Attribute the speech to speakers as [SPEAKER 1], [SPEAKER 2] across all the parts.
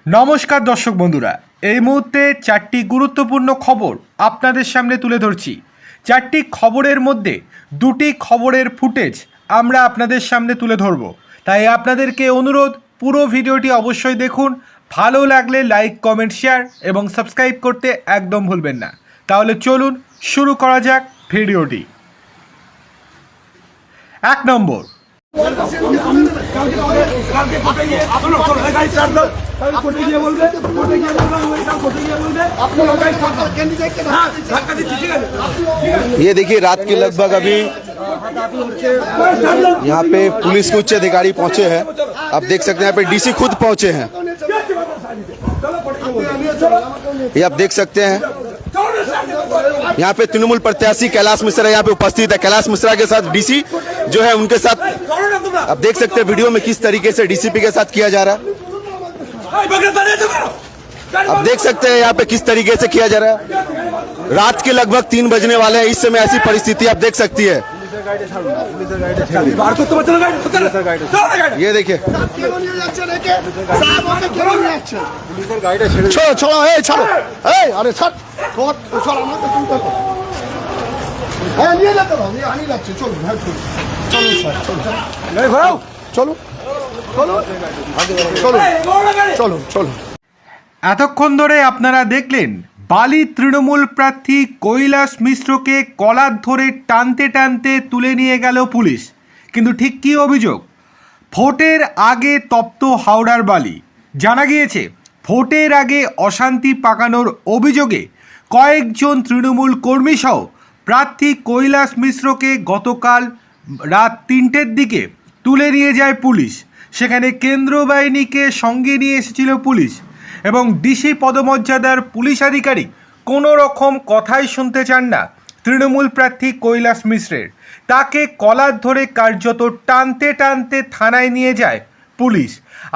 [SPEAKER 1] নমস্কার দর্শক বন্ধুরা, এই মুহূর্তে চারটি গুরুত্বপূর্ণ খবর আপনাদের সামনে তুলে ধরছি। চারটি খবরের মধ্যে দুটি খবরের ফুটেজ আমরা আপনাদের সামনে তুলে ধরব, তাই আপনাদেরকে অনুরোধ পুরো ভিডিওটি অবশ্যই দেখুন। ভালো লাগলে লাইক, কমেন্ট, শেয়ার এবং সাবস্ক্রাইব করতে একদম ভুলবেন না। তাহলে চলুন শুরু করা যাক ভিডিওটি। 1 নম্বর,
[SPEAKER 2] ये देखिए रात के लगभग अभी यहाँ पे पुलिस के उच्च अधिकारी पहुंचे हैं। आप देख सकते हैं यहाँ पे डीसी खुद पहुंचे हैं। ये आप देख सकते हैं यहाँ पे तृणमूल प्रत्याशी कैलाश मिश्रा यहाँ पे उपस्थित है। कैलाश मिश्रा के साथ डीसी जो है उनके साथ आप देख सकते हैं वीडियो में किस तरीके से डीसीपी के साथ किया जा रहा है। आप देख सकते हैं यहाँ पे किस तरीके से किया जा रहा है। रात के लगभग 3 बजने वाले हैं। इस समय ऐसी परिस्थिति आप देख सकती है। ये देखिए छोड़ो छोड़ो छोड़ो अरे छट चलो चलो चलो।
[SPEAKER 1] এতক্ষণ ধরে আপনারা দেখলেন বালি তৃণমূল প্রার্থী কৈলাস মিশ্রকে কলার ধরে টানতে টানতে তুলে নিয়ে গেল পুলিশ। কিন্তু ঠিক কী অভিযোগ? ভোটের আগে তপ্ত হাওড়ার বালি। জানা গিয়েছে ভোটের আগে অশান্তি পাকানোর অভিযোগে কয়েকজন তৃণমূল কর্মীসহ প্রার্থী কৈলাস মিশ্রকে গতকাল রাত 3টের দিকে তুলে নিয়ে যায় পুলিশ। সেখানে কেন্দ্র বাহিনীকে সঙ্গে নিয়ে এসেছিল পুলিশ এবং ডিসি পদমর্যাদার পুলিশ আধিকারিক কোনো রকম কথাই শুনতে চান না তৃণমূল প্রার্থী কৈলাস মিশ্রের। তাকে কলার ধরে কার্যত টানতে টানতে থানায় নিয়ে যায় পুলিশ।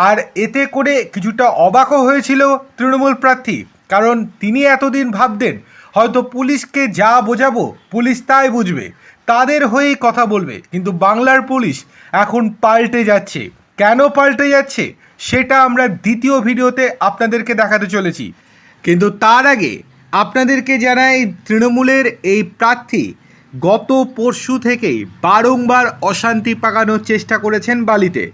[SPEAKER 1] আর এতে করে কিছুটা অবাকও হয়েছিল তৃণমূল প্রার্থী, কারণ তিনি এতদিন ভাবতেন হয়তো পুলিশকে যা বোঝাবো পুলিশ তাই বুঝবে, তাদের হয়েই কথা বলবে। কিন্তু বাংলার পুলিশ এখন পাল্টে যাচ্ছে। কেন পাল্টে যাচ্ছে সেটা আমরা দ্বিতীয় ভিডিওতে আপনাদেরকে দেখাতে চলেছি। কিন্তু তার আগে আপনাদেরকে জানাই, তৃণমূলের এই প্রার্থী গত পরশু থেকেই বারংবার অশান্তি পাকানোর চেষ্টা করেছেন বালিতে।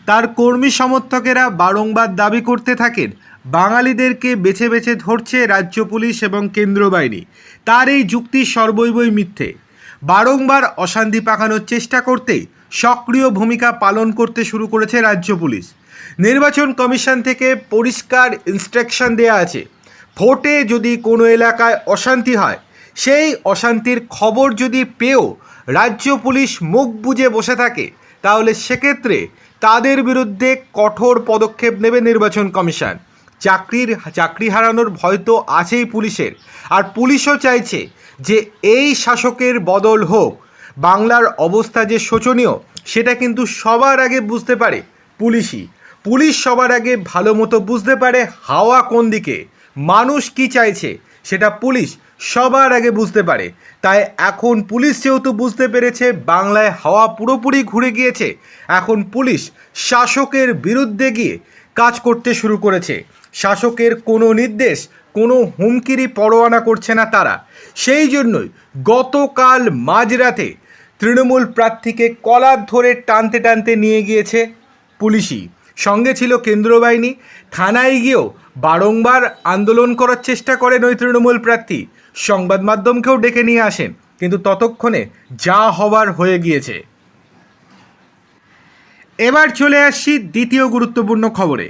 [SPEAKER 1] তার কর্মী সমর্থকেরা বারংবার দাবি করতে থাকেন বাঙালিদেরকে বেছে বেছে ধরছে রাজ্য পুলিশ এবং কেন্দ্র বাহিনী। তার এই যুক্তি সর্বৈবই মিথ্যে। বারংবার অশান্তি পাকানোর চেষ্টা করতেই সক্রিয় ভূমিকা পালন করতে শুরু করেছে রাজ্য পুলিশ। নির্বাচন কমিশন থেকে পরিষ্কার ইনস্ট্রাকশন দেওয়া আছে, ভোটে যদি কোনো এলাকায় অশান্তি হয়, সেই অশান্তির খবর যদি পেয়েও রাজ্য পুলিশ মুখ বুজে বসে থাকে, তাহলে সেক্ষেত্রে তাদের বিরুদ্ধে কঠোর পদক্ষেপ নেবে নির্বাচন কমিশন। চাকরি হারানোর ভয় তো আছেই পুলিশের, আর পুলিশও চাইছে যে এই শাসকের বদল হোক। বাংলার অবস্থা যে শোচনীয় সেটা কিন্তু সবার আগে বুঝতে পারে পুলিশ সবার আগে ভালো মতো বুঝতে পারে হাওয়া কোন দিকে, মানুষ কি চাইছে সেটা পুলিশ সবার আগে বুঝতে পারে। তাই এখন পুলিশ যেহেতু বুঝতে পেরেছে বাংলায় হাওয়া পুরোপুরি ঘুরে গিয়েছে, এখন পুলিশ শাসকের বিরুদ্ধে গিয়ে কাজ করতে শুরু করেছে। শাসকের কোনো নির্দেশ, কোনো হুমকিরই পরোয়ানা করছে না তারা। সেই জন্যই গতকাল মাঝরাতে তৃণমূল প্রার্থীকে কলার ধরে টানতে টানতে নিয়ে গিয়েছে পুলিশই। সঙ্গে ছিল কেন্দ্র বাহিনী। থানায় গিয়েও বারংবার আন্দোলন করার চেষ্টা করেন ওই তৃণমূল প্রার্থী, সংবাদ মাধ্যমকেও ডেকে নিয়ে আসেন, কিন্তু ততক্ষণে যা হবার হয়ে গিয়েছে। এবার চলে আসছি দ্বিতীয় গুরুত্বপূর্ণ খবরে।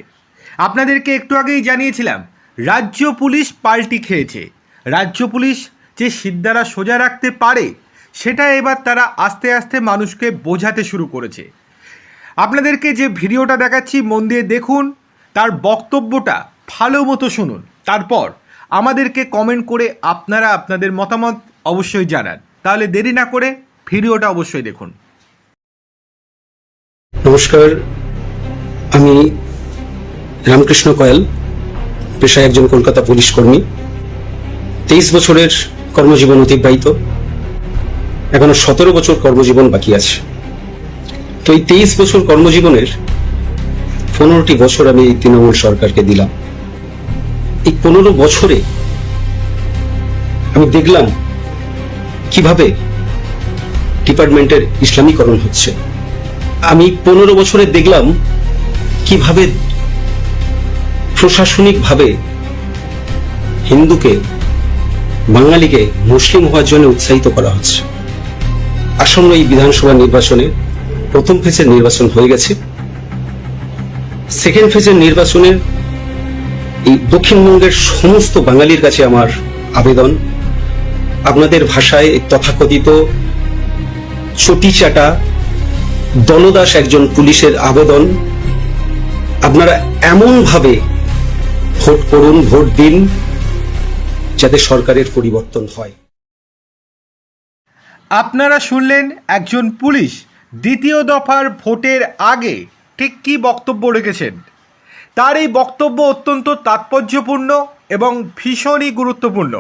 [SPEAKER 1] আপনাদেরকে একটু আগেই জানিয়েছিলাম রাজ্য পুলিশ পাল্টি খেয়েছে। রাজ্য পুলিশ যে সিদ্ধারা সোজা রাখতে পারে সেটা এবার তারা আস্তে আস্তে মানুষকে বোঝাতে শুরু করেছে। আপনাদেরকে যে ভিডিওটা দেখাচ্ছি মন দিয়ে দেখুন, তার বক্তব্যটা ভালো মতো শুনুন, তারপর আমাদেরকে কমেন্ট করে আপনারা আপনাদের মতামত অবশ্যই জানান। তাহলে দেরি না করে ভিডিওটা অবশ্যই দেখুন।
[SPEAKER 3] নমস্কার, আমি রামকৃষ্ণ কয়াল, পেশায় একজন কলকাতা পুলিশ কর্মী। 23 বছরের কর্মজীবন অতিবাহিত, এখনো 17 বছর কর্মজীবন বাকি আছে। তো এই 23 বছর কর্মজীবনের 15টি বছর আমি এই তৃণমূল সরকারকে দিলাম। এই 15 বছরে আমি দেখলাম কিভাবে ডিপার্টমেন্টের ইসলামীকরণ হচ্ছে। আমি 15 বছরে দেখলাম কিভাবে প্রশাসনিকভাবে হিন্দুকে, বাঙালিকে মুসলিম হওয়ার জন্য উৎসাহিত করা হচ্ছে। আসন্ন এই বিধানসভা নির্বাচনে প্রথম ফেজের নির্বাচন হয়ে গেছে। সেকেন্ড ফেজের নির্বাচনের এই দক্ষিণবঙ্গের সমস্ত বাঙালির কাছে আমার আবেদন, আপনাদের ভাষায় তথাকথিত চটিচাটা দলদাস একজন পুলিশের আবেদন, আপনারা এমন ভাবে ভোট করুন, ভোট দিন যাতে সরকারের পরিবর্তন হয়।
[SPEAKER 1] আপনারা শুনলেন একজন পুলিশ দ্বিতীয় দফার ভোটের আগে ঠিক কী বক্তব্য রেখেছেন। তার এই বক্তব্য অত্যন্ত তাৎপর্যপূর্ণ এবং ভীষণই গুরুত্বপূর্ণ।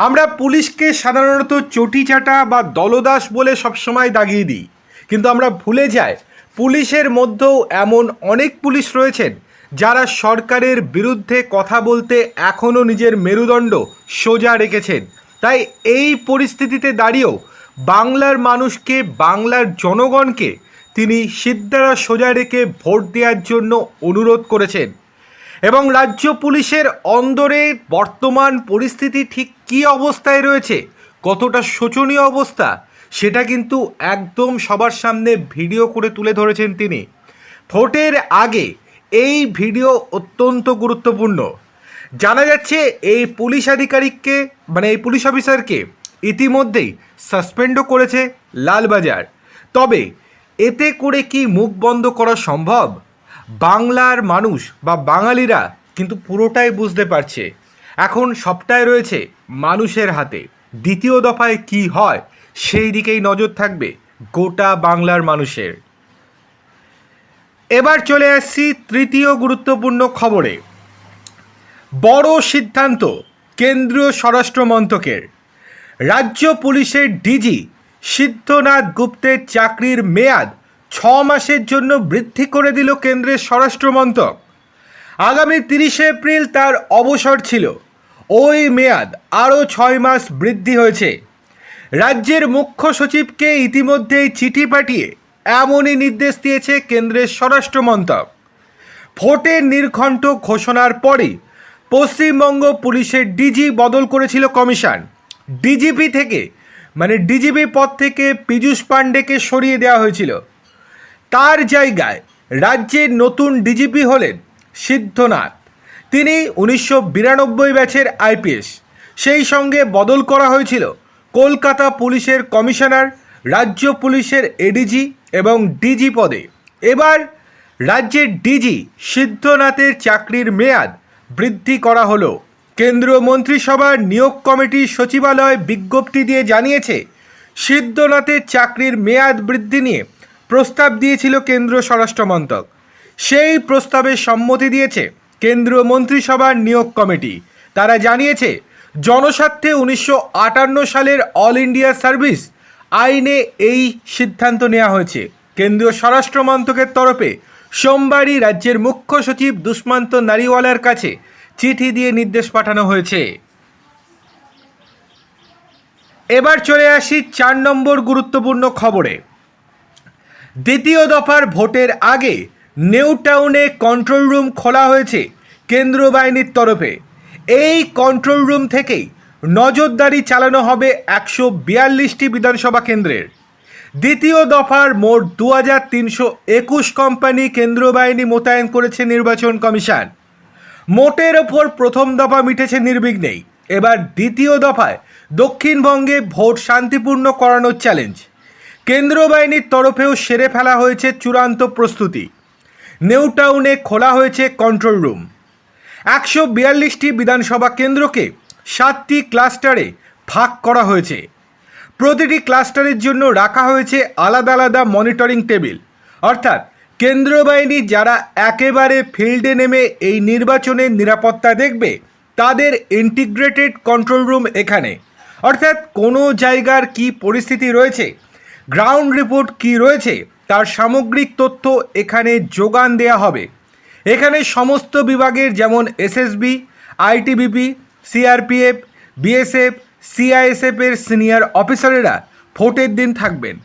[SPEAKER 1] আমরা পুলিশকে সাধারণত চটিচাটা বা দলদাস বলে সবসময় দাগিয়ে দিই, কিন্তু আমরা ভুলে যাই পুলিশের মধ্যেও এমন অনেক পুলিশ রয়েছেন যারা সরকারের বিরুদ্ধে কথা বলতে এখনও নিজের মেরুদণ্ড সোজা রেখেছেন। তাই এই পরিস্থিতিতে দাঁড়িয়েও বাংলার মানুষকে, বাংলার জনগণকে তিনি সিদ্ধারা সোজা রেখে ভোট দেওয়ার জন্য অনুরোধ করেছেন। এবং রাজ্য পুলিশের অন্দরে বর্তমান পরিস্থিতি ঠিক কী অবস্থায় রয়েছে, কতটা শোচনীয় অবস্থা, সেটা কিন্তু একদম সবার সামনে ভিডিও করে তুলে ধরেছেন তিনি। ভোটের আগে এই ভিডিও অত্যন্ত গুরুত্বপূর্ণ। জানা যাচ্ছে এই পুলিশ আধিকারিককে, মানে এই পুলিশ অফিসারকে ইতিমধ্যেই সাসপেন্ডও করেছে লালবাজার। তবে এতে করে কি মুখ বন্ধ করা সম্ভব? বাংলার মানুষ বা বাঙালিরা কিন্তু পুরোটাই বুঝতে পারছে। এখন সবটাই রয়েছে মানুষের হাতে। দ্বিতীয় দফায় কি হয় সেই দিকেই নজর থাকবে গোটা বাংলার মানুষের। এবার চলে আসছি তৃতীয় গুরুত্বপূর্ণ খবরে। বড় সিদ্ধান্ত কেন্দ্রীয় স্বরাষ্ট্র মন্ত্রকের। রাজ্য পুলিশের ডিজি সিদ্ধনাথ গুপ্তের চাকরির মেয়াদ 6 মাসের জন্য বৃদ্ধি করে দিল কেন্দ্রের স্বরাষ্ট্র মন্ত্রক। আগামী 30শে এপ্রিল তার অবসর ছিল। ওই মেয়াদ আরও 6 মাস বৃদ্ধি হয়েছে। রাজ্যের মুখ্য সচিবকে ইতিমধ্যেই চিঠি পাঠিয়ে এমনই নির্দেশ দিয়েছে কেন্দ্রের স্বরাষ্ট্র মন্ত্রক। ভোটের নির্ঘণ্ট ঘোষণার পরই পশ্চিমবঙ্গ পুলিশের ডিজি বদল করেছিল কমিশন। ডিজিপি থেকে, মানে ডিজিপি পদ থেকে পীযূষ পাণ্ডেকে সরিয়ে দেওয়া হয়েছিল। তার জায়গায় রাজ্যের নতুন ডিজিপি হলেন সিদ্ধনাথ। তিনি 1992 ব্যাচের আইপিএস। সেই সঙ্গে বদল করা হয়েছিল কলকাতা পুলিশের কমিশনার, রাজ্য পুলিশের এডিজি এবং ডিজি পদে। এবার রাজ্যের ডিজি সিদ্ধনাথের চাকরির মেয়াদ বৃদ্ধি করা হলো। কেন্দ্রীয় মন্ত্রিসভার নিয়োগ কমিটির সচিবালয় বিজ্ঞপ্তি দিয়ে জানিয়েছে, সিদ্ধনাথের চাকরির মেয়াদ বৃদ্ধি নিয়ে প্রস্তাব দিয়েছিল কেন্দ্রীয় স্বরাষ্ট্র মন্ত্রক। সেই প্রস্তাবে সম্মতি দিয়েছে কেন্দ্রীয় মন্ত্রিসভার নিয়োগ কমিটি। তারা জানিয়েছে, জনস্বার্থে 1958 সালের অল ইন্ডিয়া সার্ভিস আইনে এই সিদ্ধান্ত নেওয়া হয়েছে। কেন্দ্রীয় স্বরাষ্ট্র মন্ত্রকের তরফে সোমবারই রাজ্যের মুখ্য সচিব দুষ্মন্ত নারিওয়ালার কাছে চিঠি দিয়ে নির্দেশ পাঠানো হয়েছে। এবার চলে আসি 4 নম্বর গুরুত্বপূর্ণ খবরে। দ্বিতীয় দফার ভোটের আগে নিউ টাউনে কন্ট্রোল রুম খোলা হয়েছে কেন্দ্রীয় বাহিনীর তরফে। এই কন্ট্রোল রুম থেকেই নজরদারি চালানো হবে 142টি বিধানসভা কেন্দ্রের। দ্বিতীয় দফার মোট 2321 কোম্পানি কেন্দ্রীয় বাহিনী মোতায়েন করেছে নির্বাচন কমিশন। মোটের ওপর প্রথম দফা মিটেছে নির্বিঘ্নেই। এবার দ্বিতীয় দফায় দক্ষিণবঙ্গে ভোট শান্তিপূর্ণ করানোর চ্যালেঞ্জ। কেন্দ্রীয় বাহিনীর তরফেও সেরে ফেলা হয়েছে চূড়ান্ত প্রস্তুতি। নিউ টাউনে খোলা হয়েছে কন্ট্রোল রুম। 142টি বিধানসভা কেন্দ্রকে 7টি ক্লাস্টারে ভাগ করা হয়েছে। প্রতিটি ক্লাস্টারের জন্য রাখা হয়েছে আলাদা আলাদা মনিটরিং টেবিল। অর্থাৎ কেন্দ্রীয় বাহিনী যারা একেবারে ফিল্ডে নেমে এই নির্বাচনের নিরাপত্তা দেখবে, তাদের ইন্টিগ্রেটেড কন্ট্রোল রুম এখানে। অর্থাৎ কোনো জায়গার কি পরিস্থিতি রয়েছে, গ্রাউন্ড রিপোর্ট কি রয়েছে, তার সামগ্রিক তথ্য এখানে যোগান দেয়া হবে। এখানে সমস্ত বিভাগের যেমন SSB, ITBP, CRPF, BSF, CISF এর সিনিয়র অফিসারেরা ভোটের দিন থাকবেন।